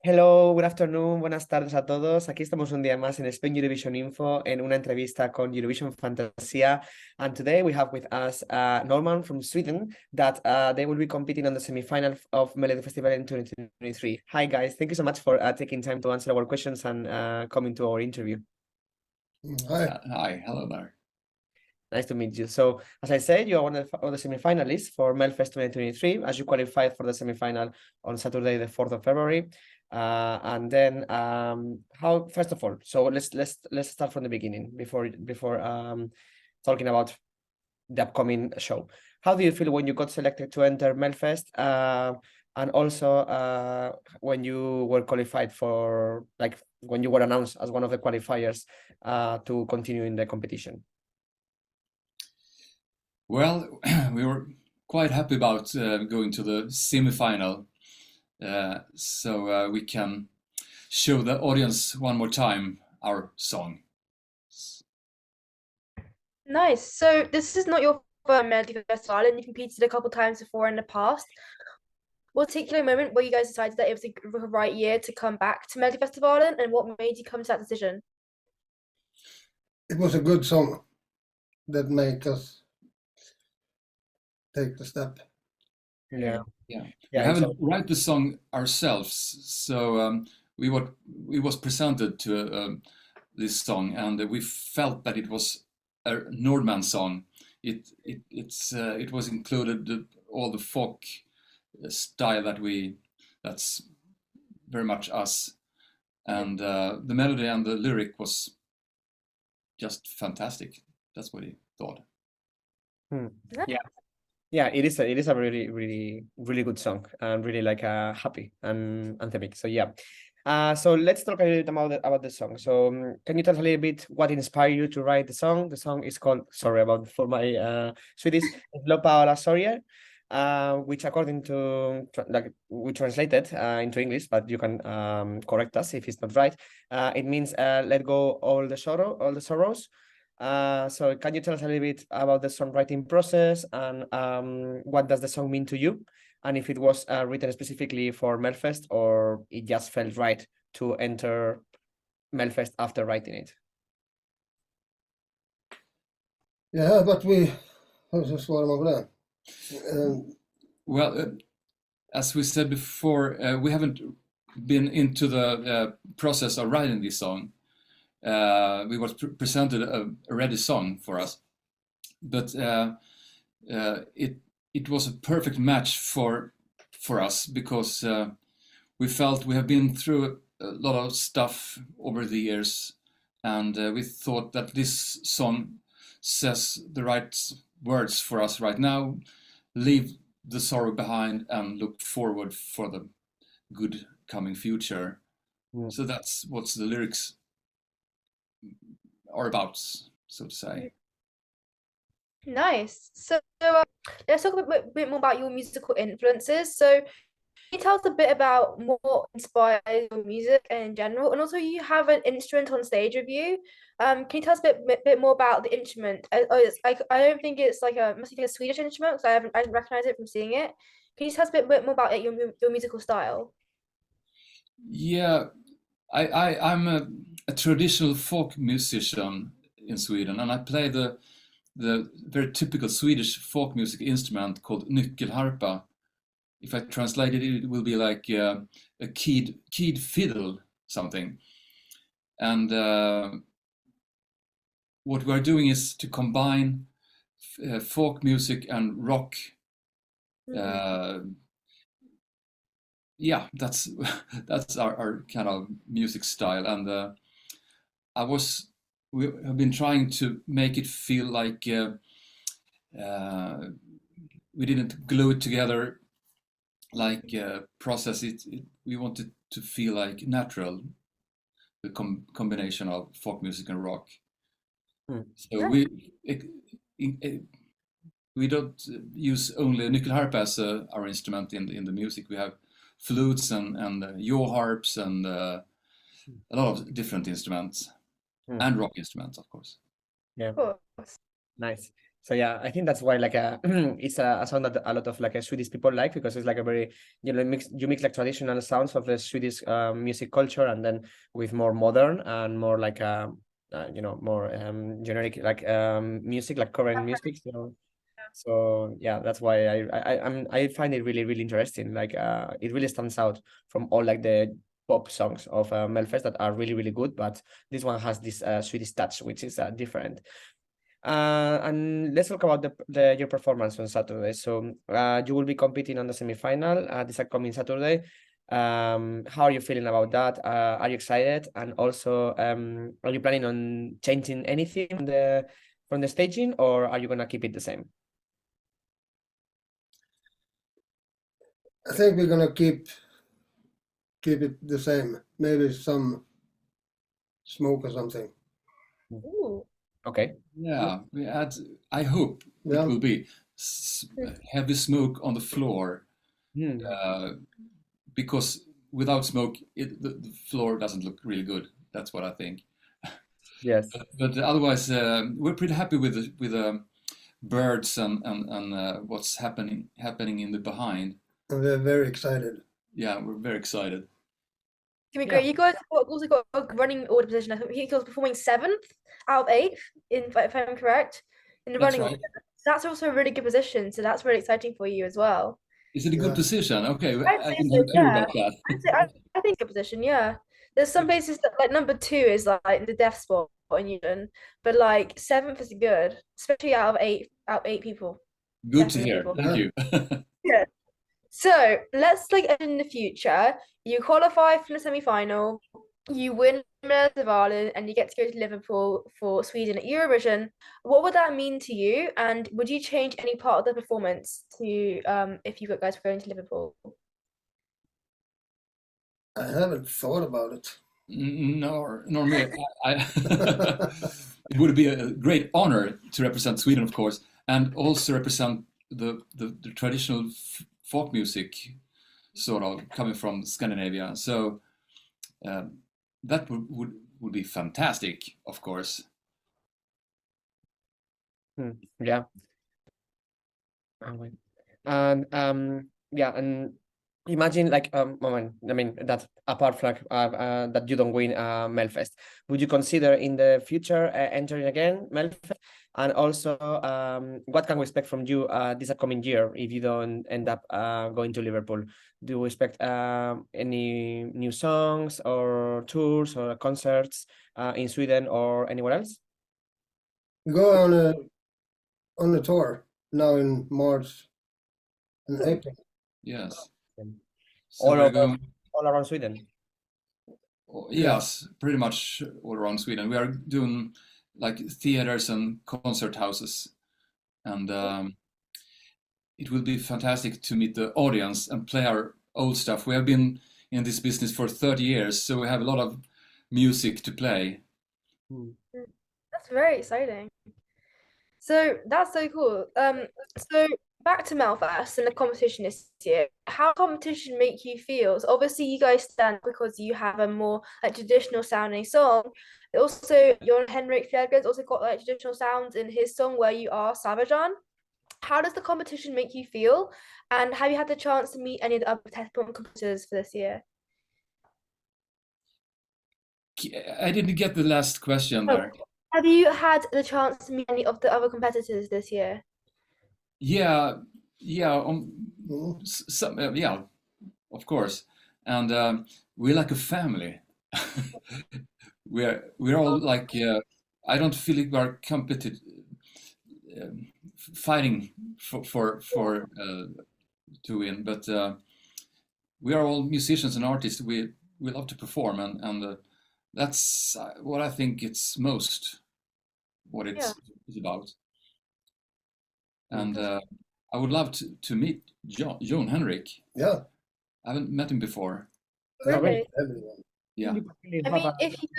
Hello, good afternoon, buenas tardes a todos. Aquí estamos un día más en Spain Eurovision Info en una entrevista con Eurovision Fantasia. And today we have with us Nordman from Sweden that they will be competing on the semifinal of Melodifestivalen in 2023. Hi guys, thank you so much for taking time to answer our questions and coming to our interview. Hi. Hi, hello there. Nice to meet you. So, as I said, you are one of the semifinalists for Melfest 2023, as you qualified for the semifinal on Saturday, the 4th of February. And then, how? First of all, so let's start from the beginning before talking about the upcoming show. How do you feel when you got selected to enter Melfest? And also when you were qualified for, like, when you were announced as one of the qualifiers to continue in the competition? Well, we were quite happy about going to the semi-final, so we can show the audience one more time our song. Nice. So this is not your first Melodifestivalen. You competed a couple times before in the past. What particular moment where you guys decided that it was the right year to come back to Melodifestivalen, and what made you come to that decision? It was a good song that made us take the step. Yeah. We haven't write the song ourselves, so we was presented to this song, and we felt that it was a Nordman song. It was included all the folk style that's very much us, and the melody and the lyric was just fantastic. That's what he thought. Yeah, it is a really, really, really good song and really like happy and anthemic. So yeah. So let's talk a little bit about the song. So can you tell us a little bit what inspired you to write the song? The song is called, sorry about for my Swedish, Släpp, alla, sorge, which according to we translated into English, but you can correct us if it's not right. It means let go all the sorrows. So can you tell us a little bit about the songwriting process and what does the song mean to you? And if it was written specifically for Melfest or it just felt right to enter Melfest after writing it? Ja, but hur ska svara man på det? Well, as we said before, we haven't been into the process of writing this song. We was presented a ready song for us, but it was a perfect match for us because we felt we have been through a lot of stuff over the years, and we thought that this song says the right words for us right now. Leave the sorrow behind and look forward for the good coming future. So that's what the lyrics are about, so to say. Nice. So let's talk a bit more about your musical influences. So can you tell us a bit about what inspires your music in general? And also you have an instrument on stage with you. Can you tell us a bit more about the instrument? It's like, I don't think it's like must be like a Swedish instrument because I didn't recognize it from seeing it. Can you tell us a bit more about your musical style? Yeah, I'm a traditional folk musician in Sweden, and I play the very typical Swedish folk music instrument called nyckelharpa. If I translate it, it will be like a keyed fiddle, something. And what we are doing is to combine folk music and rock. Yeah, that's our kind of music style, and we have been trying to make it feel like we didn't glue it together, like process it. We wanted to feel like natural, the combination of folk music and rock. So we don't use only nyckelharpa as our instrument in the music. We have flutes and yaw harps and a lot of different instruments and rock instruments, of course. Yeah, nice. So yeah, I think that's why like it's a sound that a lot of like Swedish people like, because it's like a very, you know, you mix like traditional sounds of the Swedish music culture, and then with more modern and more like you know, more generic like music, like current music. So yeah, that's why I find it really interesting. Like it really stands out from all like the pop songs of Melfest that are really good, but this one has this Swedish touch, which is different. And let's talk about your performance on Saturday. So you will be competing on the semifinal this upcoming Saturday. How are you feeling about that? Are you excited? And also, are you planning on changing anything from the staging, or are you gonna keep it the same? I think we're gonna keep it the same. Maybe some smoke or something. Ooh. Okay. Yeah, we had. I hope Yeah. it will be heavy smoke on the floor, because without smoke, the floor doesn't look really good. That's what I think. Yes. But otherwise, we're pretty happy with the birds and what's happening in the behind. And we're very excited. Yeah, we're very excited. Can be great. Yeah. You guys have also got a running order position. I think he was performing 7th out of 8th, if I'm correct, in the That's running right. order. So that's also a really good position. So that's really exciting for you as well. Is it a good Yeah. position? Okay, I'd I say didn't so, have a clue yeah. about that. I think a good position, yeah. There's some places that like number 2 is like the death spot in Newton, but like 7th is good, especially out of eight people. Good to Definitely hear. people. Thank you. Yeah. So let's like in the future, you qualify from the semi-final, you win Melodifestivalen, and you get to go to Liverpool for Sweden at Eurovision. What would that mean to you? And would you change any part of the performance to if you guys were going to Liverpool? I haven't thought about it. Nor me. It would be a great honor to represent Sweden, of course, and also represent the traditional folk music, sort of coming from Scandinavia. So that would be fantastic, of course. Yeah. And yeah, and imagine like I mean that apart from that you don't win Melfest, would you consider in the future entering again Melfest? And also, what can we expect from you this upcoming year if you don't end up going to Liverpool? Do we expect any new songs or tours or concerts in Sweden or anywhere else? We go on a tour now in March and April. Yes. So All we're over, going. all around Sweden. Yes, pretty much all around Sweden. We are doing like theaters and concert houses, and it will be fantastic to meet the audience and play our old stuff. We have been in this business for 30 years, so we have a lot of music to play. That's very exciting. So that's so cool. So back to Melfast and the competition this year. How competition make you feel? So obviously you guys stand because you have a more like traditional sounding song. Also, Jon Henrik Fjällgren's also got like traditional sounds in his song where you are Savajan. How does the competition make you feel? And have you had the chance to meet any of the other competitors for this year? I didn't get the last question there. Have you had the chance to meet any of the other competitors this year? Yeah, yeah, Mhm. yeah, of course. And we're like a family. we're all like I don't feel like we're fighting for to win, but we are all musicians and artists. We love to perform, and that's what I think it's most what it's about. And I would love to meet Jon Henrik. Yeah. I haven't met him before. Really? Everyone. Yeah. I mean, if he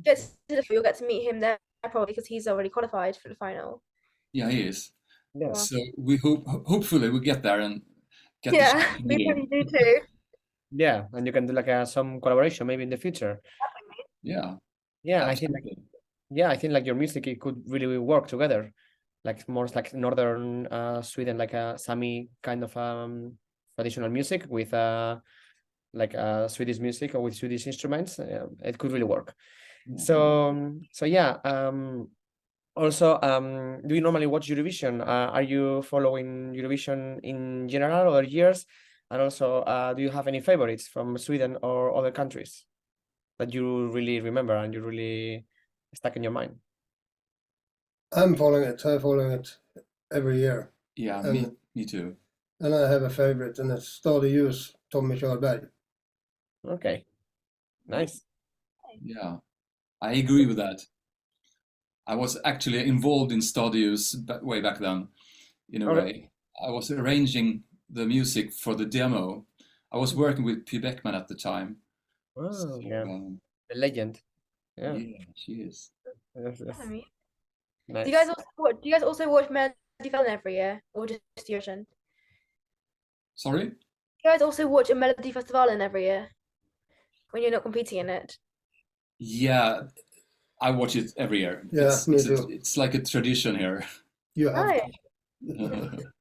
gets to the final, you'll get to meet him there probably because he's already qualified for the final. Yeah, he is. Yeah. So we hopefully we get there and get to Yeah, meet we him. probably do too. Yeah, and you can do like some collaboration maybe in the future. Yeah. Yeah, I think like Absolutely. yeah, I think like your music it could really work together. like more like northern Sweden, like a Sami kind of traditional music with like Swedish music or with Swedish instruments, it could really work. Yeah. So yeah. Also, do you normally watch Eurovision? Are you following Eurovision in general other years? And also, do you have any favorites from Sweden or other countries that you really remember and you really stuck in your mind? I'm following it. I'm following it every year. Yeah, And- me too. And I have a favorite, and it's Stadig Ljus, Tommy Körberg. Okay, nice. Yeah, I agree with that. I was actually involved in studios way back then, in a Okay. way. I was arranging the music for the demo. I was working with P. Beckman at the time. Oh, So, yeah, the legend. Yeah, yeah, she is. yes, yes. I mean, Nice. do you guys also watch Melodifestivalen every year, or just Eurovision? Sorry? You guys also watch a Melodifestivalen every year when you're not competing in it? Yeah, I watch it every year. Yeah, me too. It's like a tradition here. You have Right. to.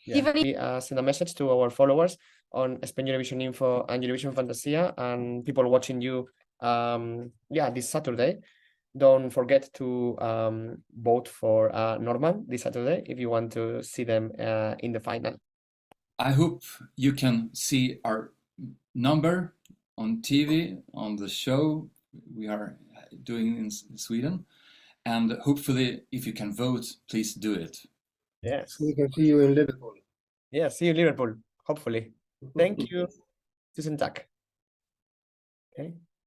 Yeah. Even We send a message to our followers on Spain Eurovision Info and Eurovision Fantasia, and people watching you yeah, this Saturday. Don't forget to vote for Nordman this Saturday if you want to see them in the final. I hope you can see our number on TV, on the show we are doing in Sweden. And hopefully, if you can vote, please do it. Yes. So we can see you in Liverpool. Yeah, see you in Liverpool, hopefully. Thank you. Tusen tack. Okay.